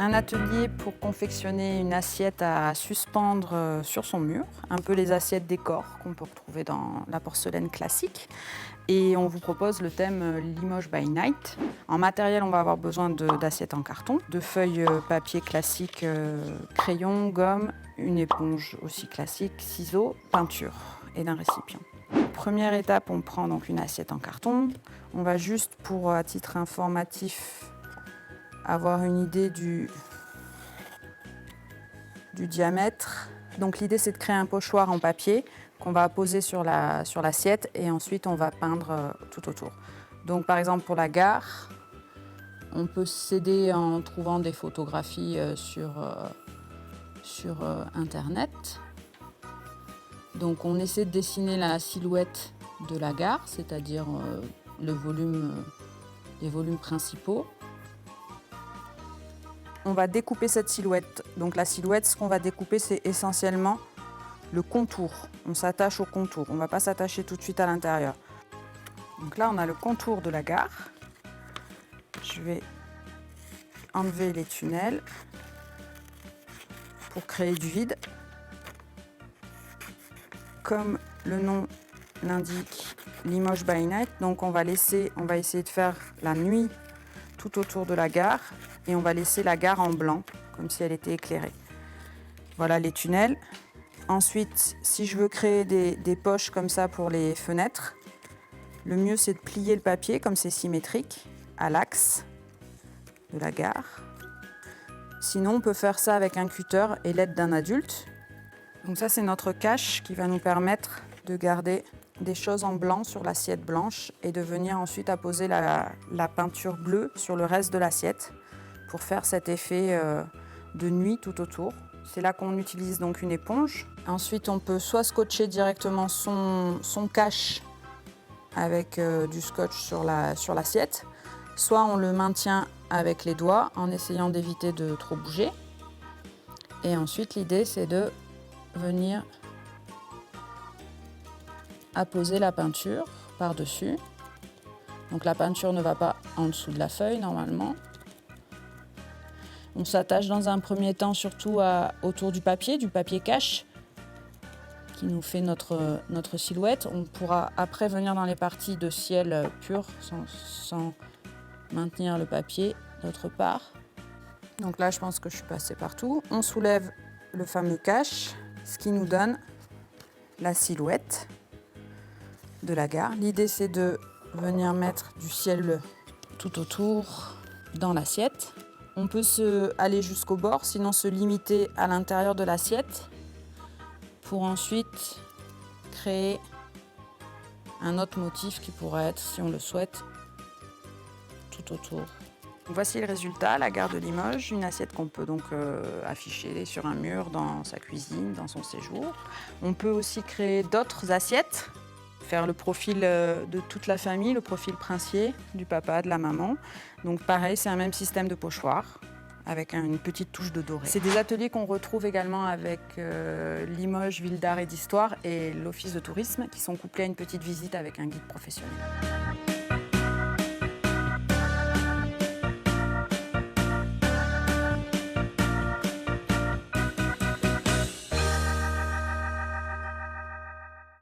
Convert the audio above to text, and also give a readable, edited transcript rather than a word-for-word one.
Un atelier pour confectionner une assiette à suspendre sur son mur, un peu les assiettes décor qu'on peut retrouver dans la porcelaine classique. Et on vous propose le thème Limoges by Night. En matériel, on va avoir besoin d'assiettes en carton, de feuilles papier classique, crayon, gomme, une éponge aussi classique, ciseaux, peinture et d'un récipient. Première étape, on prend donc une assiette en carton. On va juste, à titre informatif, avoir une idée du diamètre. Donc l'idée, c'est de créer un pochoir en papier qu'on va poser sur l'assiette et ensuite on va peindre tout autour. Donc par exemple pour la gare, on peut s'aider en trouvant des photographies sur internet. Donc on essaie de dessiner la silhouette de la gare, c'est-à-dire les volumes principaux. On va découper cette silhouette. Donc la silhouette, ce qu'on va découper, c'est essentiellement le contour. On s'attache au contour. On ne va pas s'attacher tout de suite à l'intérieur. Donc là, on a le contour de la gare. Je vais enlever les tunnels pour créer du vide. Comme le nom l'indique, Limoges by Night. Donc on va essayer de faire la nuit tout autour de la gare et on va laisser la gare en blanc, comme si elle était éclairée. Voilà les tunnels. Ensuite, si je veux créer des poches comme ça pour les fenêtres, le mieux c'est de plier le papier, comme c'est symétrique, à l'axe de la gare. Sinon, on peut faire ça avec un cutter et l'aide d'un adulte. Donc ça, c'est notre cache qui va nous permettre de garder des choses en blanc sur l'assiette blanche et de venir ensuite apposer la peinture bleue sur le reste de l'assiette pour faire cet effet de nuit tout autour. C'est là qu'on utilise donc une éponge. Ensuite, on peut soit scotcher directement son cache avec du scotch sur l'assiette, soit on le maintient avec les doigts en essayant d'éviter de trop bouger. Et ensuite, l'idée, c'est de venir apposer la peinture par-dessus. Donc la peinture ne va pas en dessous de la feuille normalement. On s'attache dans un premier temps surtout autour du papier cache qui nous fait notre silhouette. On pourra après venir dans les parties de ciel pur sans maintenir le papier d'autre part. Donc là, je pense que je suis passée partout. On soulève le fameux cache, ce qui nous donne la silhouette de la gare. L'idée, c'est de venir mettre du ciel tout autour dans l'assiette. On peut aller jusqu'au bord, sinon se limiter à l'intérieur de l'assiette pour ensuite créer un autre motif qui pourrait être, si on le souhaite, tout autour. Voici le résultat, la gare de Limoges, une assiette qu'on peut donc afficher sur un mur dans sa cuisine, dans son séjour. On peut aussi créer d'autres assiettes, faire le profil de toute la famille, le profil princier, du papa, de la maman. Donc pareil, c'est un même système de pochoir avec une petite touche de doré. C'est des ateliers qu'on retrouve également avec Limoges, Ville d'Art et d'Histoire et l'Office de Tourisme qui sont couplés à une petite visite avec un guide professionnel.